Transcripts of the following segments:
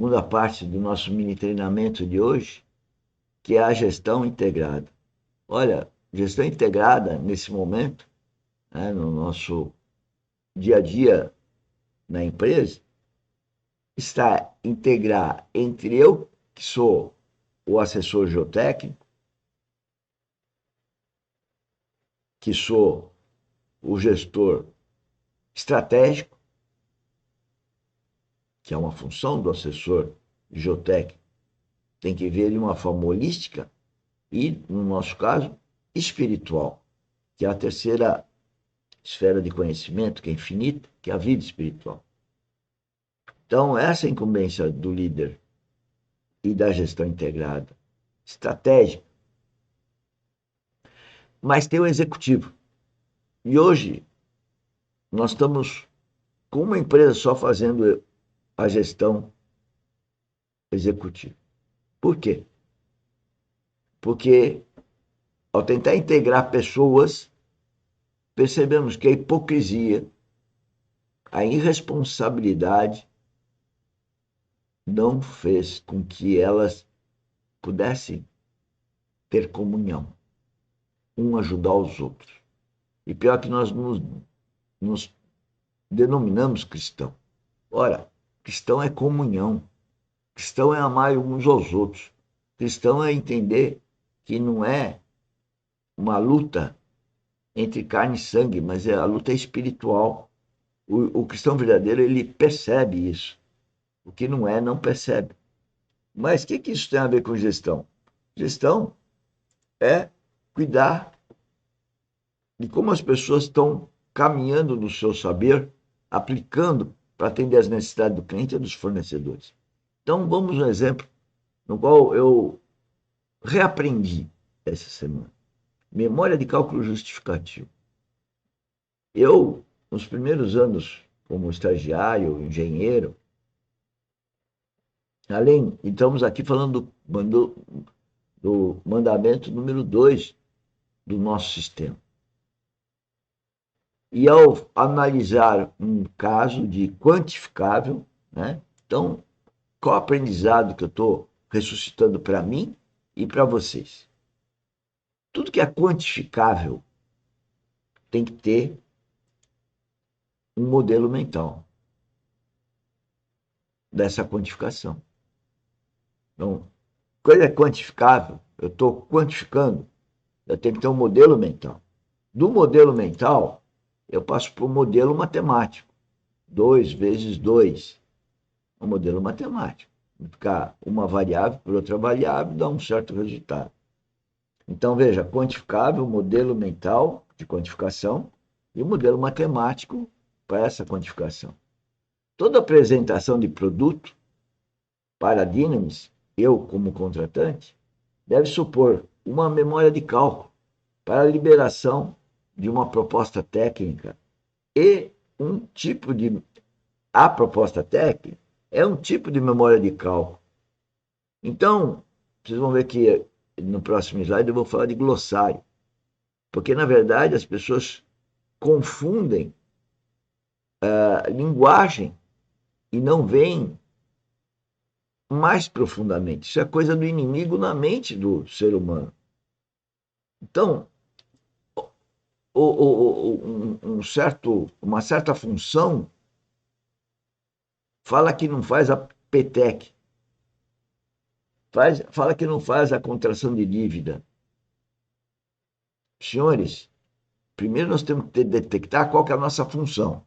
segunda parte do nosso mini treinamento de hoje, que é a gestão integrada. Olha, gestão integrada nesse momento, né, no nosso dia a dia na empresa, está integrar entre eu, que sou o assessor geotécnico, que sou o gestor estratégico, que é uma função do assessor geotécnico, tem que ver de uma forma holística e, no nosso caso, espiritual, que é a terceira esfera de conhecimento, que é infinita, que é a vida espiritual. Então, essa é a incumbência do líder e da gestão integrada, estratégica. Mas tem o executivo. E hoje, nós estamos com uma empresa só fazendo a gestão executiva. Por quê? Porque, ao tentar integrar pessoas, percebemos que a hipocrisia, a irresponsabilidade, não fez com que elas pudessem ter comunhão, um ajudar os outros. E pior que nós nos denominamos cristão. Ora, cristão é comunhão, cristão é amar uns aos outros, cristão é entender que não é uma luta entre carne e sangue, mas a luta é espiritual. O cristão verdadeiro, ele percebe isso. O que não é, não percebe. Mas o que isso tem a ver com gestão? Gestão é cuidar de como as pessoas estão caminhando no seu saber, aplicando para atender as necessidades do cliente e dos fornecedores. Então, vamos a um exemplo no qual eu reaprendi essa semana. Memória de cálculo justificativo. Eu, nos primeiros anos como estagiário, engenheiro, além, estamos aqui falando do mandamento número 2 do nosso sistema. E ao analisar um caso de quantificável, né? Então, qual aprendizado que eu estou ressuscitando para mim e para vocês? Tudo que é quantificável tem que ter um modelo mental dessa quantificação. Então, coisa é quantificável, eu estou quantificando, eu tenho que ter um modelo mental. Do modelo mental, eu passo para o modelo matemático. 2 vezes 2, um modelo matemático. Multiplicar uma variável por outra variável dá um certo resultado. Então, veja, quantificável, modelo mental de quantificação e o modelo matemático para essa quantificação. Toda apresentação de produto para a Dynamis, eu como contratante, deve supor uma memória de cálculo para a liberação de uma proposta técnica e um tipo de... A proposta técnica é um tipo de memória de cálculo. Então, vocês vão ver que no próximo slide eu vou falar de glossário, porque, na verdade, as pessoas confundem a linguagem e não veem mais profundamente. Isso é coisa do inimigo na mente do ser humano. Então, uma certa função fala que não faz a PTEC, fala que não faz a contração de dívida. Senhores, primeiro nós temos que detectar qual que é a nossa função.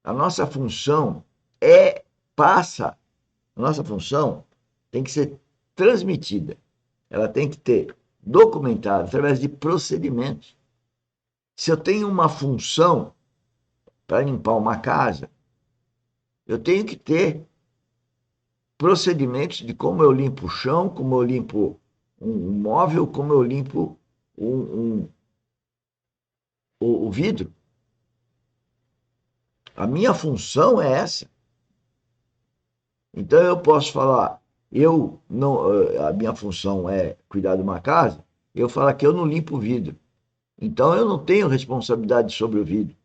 A nossa função a nossa função tem que ser transmitida. Ela tem que ter documentada através de procedimentos. Se eu tenho uma função para limpar uma casa, eu tenho que ter procedimentos de como eu limpo o chão, como eu limpo um móvel, como eu limpo o vidro. A minha função é essa. Então eu posso falar, eu não, a minha função é cuidar de uma casa, eu falo que eu não limpo o vidro. Então eu não tenho responsabilidade sobre o vidro.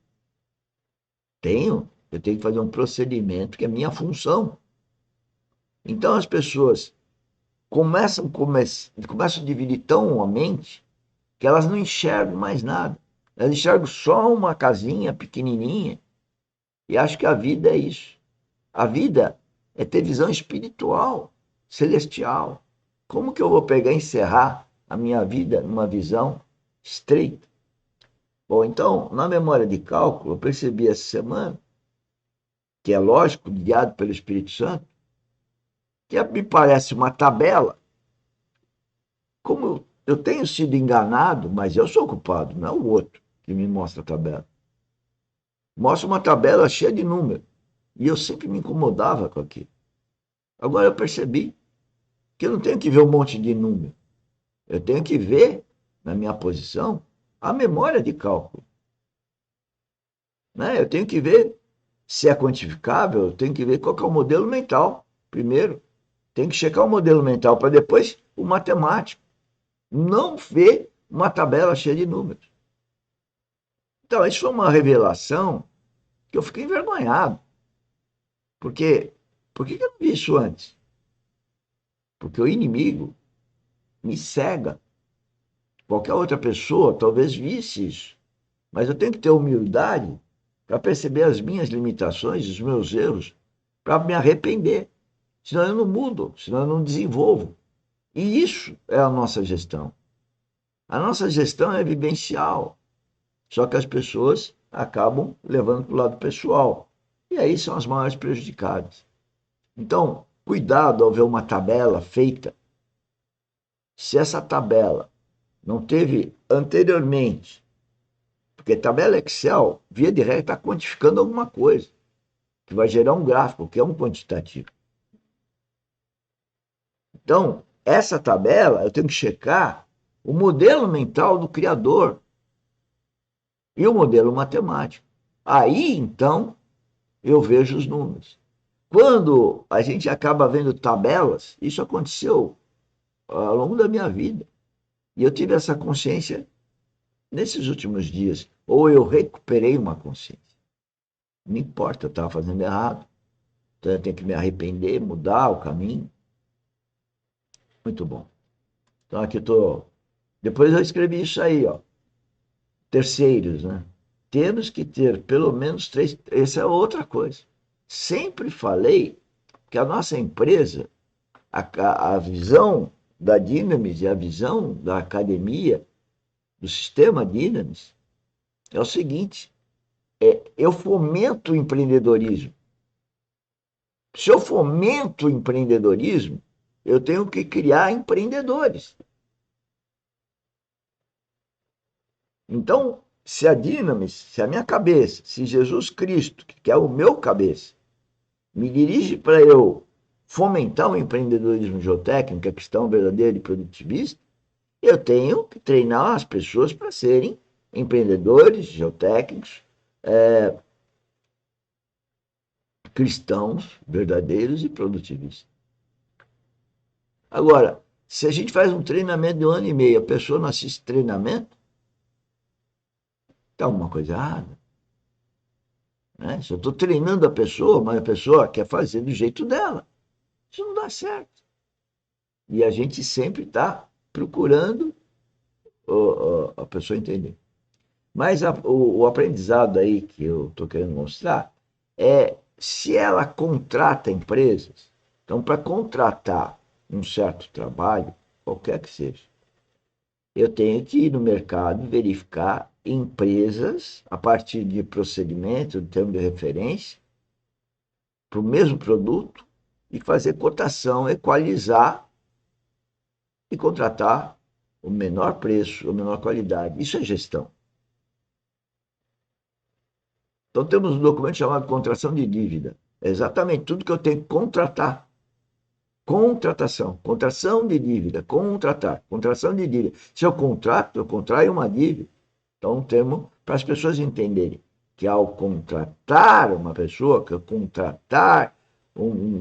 Eu tenho que fazer um procedimento que é minha função. Então as pessoas começam a dividir tão a mente que elas não enxergam mais nada. Elas enxergam só uma casinha pequenininha e acham que a vida é isso. A vida é ter visão espiritual, celestial. Como que eu vou pegar e encerrar a minha vida numa visão estreita? Bom, então, na memória de cálculo, eu percebi essa semana, que é lógico, guiado pelo Espírito Santo, que me parece uma tabela. Como eu tenho sido enganado, mas eu sou culpado, não é o outro que me mostra a tabela. Mostra uma tabela cheia de números. E eu sempre me incomodava com aquilo. Agora eu percebi que eu não tenho que ver um monte de número. Eu tenho que ver, na minha posição, a memória de cálculo. Né? Eu tenho que ver se é quantificável, eu tenho que ver qual que é o modelo mental, primeiro. Tem que checar o modelo mental para depois o matemático. Não ver uma tabela cheia de números. Então, isso foi uma revelação que eu fiquei envergonhado. Porque, por que eu não vi isso antes? Porque o inimigo me cega. Qualquer outra pessoa talvez visse isso. Mas eu tenho que ter humildade para perceber as minhas limitações, os meus erros, para me arrepender. Senão eu não mudo, senão eu não desenvolvo. E isso é a nossa gestão. A nossa gestão é vivencial. Só que as pessoas acabam levando para o lado pessoal. E aí são as maiores prejudicadas. Então, cuidado ao ver uma tabela feita. Se essa tabela não teve anteriormente, porque tabela Excel, via de regra, está quantificando alguma coisa, que vai gerar um gráfico, que é um quantitativo. Então, essa tabela, eu tenho que checar o modelo mental do criador e o modelo matemático. Aí, então, eu vejo os números. Quando a gente acaba vendo tabelas, isso aconteceu ao longo da minha vida. E eu tive essa consciência nesses últimos dias. Ou eu recuperei uma consciência. Não importa, eu estava fazendo errado. Então eu tenho que me arrepender, mudar o caminho. Muito bom. Então aqui eu estou. Depois eu escrevi isso aí, ó. Terceiros, né? Temos que ter pelo menos três. Essa é outra coisa. Sempre falei que a nossa empresa, a visão da Dynamis e a visão da academia, do sistema Dynamis, é o seguinte: eu fomento o empreendedorismo. Se eu fomento o empreendedorismo, eu tenho que criar empreendedores. Então, se a Dynamis, se a minha cabeça, se Jesus Cristo, que é o meu cabeça, me dirige para eu fomentar o empreendedorismo geotécnico, que é questão verdadeira e produtivista, eu tenho que treinar as pessoas para serem empreendedores geotécnicos, cristãos verdadeiros e produtivistas. Agora, se a gente faz um treinamento de 1 ano e meio, a pessoa não assiste treinamento, está alguma coisa errada. Né? Se eu estou treinando a pessoa, mas a pessoa quer fazer do jeito dela, isso não dá certo. E a gente sempre está procurando a pessoa entender. Mas o aprendizado aí que eu estou querendo mostrar é se ela contrata empresas. Então, para contratar um certo trabalho, qualquer que seja, eu tenho que ir no mercado e verificar empresas a partir de procedimento, de termo de referência, para o mesmo produto e fazer cotação, equalizar e contratar o menor preço, a menor qualidade. Isso é gestão. Então, temos um documento chamado contratação de dívida. É exatamente tudo que eu tenho que contratar. Contratação, contração de dívida, contratar, contração de dívida. Se eu contrato, eu contraio uma dívida. Então, um termo para as pessoas entenderem que ao contratar uma pessoa, que eu contratar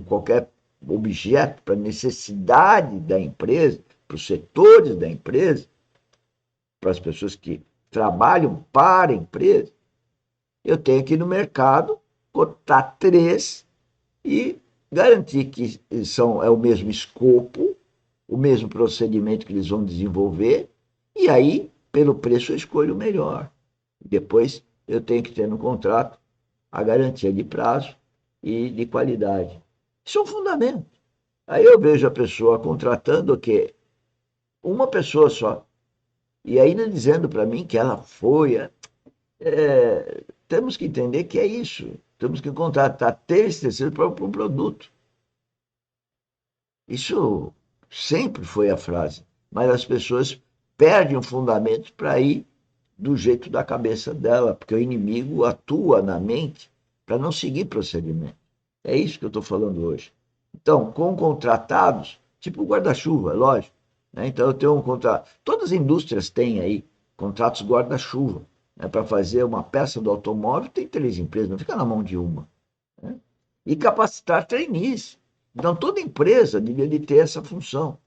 qualquer objeto para necessidade da empresa, para os setores da empresa, para as pessoas que trabalham para a empresa, eu tenho que ir no mercado, cotar três e garantir que é o mesmo escopo, o mesmo procedimento que eles vão desenvolver, e aí, pelo preço, eu escolho o melhor. Depois, eu tenho que ter no contrato a garantia de prazo e de qualidade. Isso é um fundamento. Aí eu vejo a pessoa contratando o quê? Uma pessoa só. E ainda dizendo para mim que ela foi. Temos que entender que é isso. Temos que contratar três terceiros para um produto. Isso sempre foi a frase. Mas as pessoas perdem o fundamento para ir do jeito da cabeça dela, porque o inimigo atua na mente para não seguir procedimento. É isso que eu estou falando hoje. Então, com contratados, tipo guarda-chuva, lógico. Né? Então, eu tenho um contrato. Todas as indústrias têm aí contratos guarda-chuva. Né? Para fazer uma peça do automóvel, tem três empresas, não fica na mão de uma. Né? E capacitar trainees. Então, toda empresa devia de ter essa função.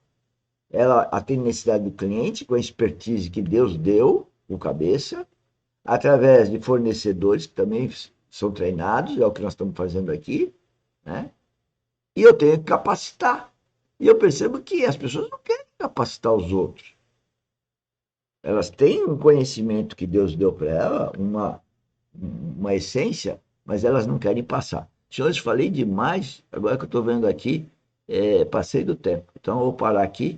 Ela atende a necessidade do cliente com a expertise que Deus deu, com cabeça, através de fornecedores que também são treinados, é o que nós estamos fazendo aqui, né? E eu tenho que capacitar. E eu percebo que as pessoas não querem capacitar os outros. Elas têm um conhecimento que Deus deu para elas, uma essência, mas elas não querem passar. Senhores, falei demais, agora que eu estou vendo aqui, passei do tempo. Então, eu vou parar aqui.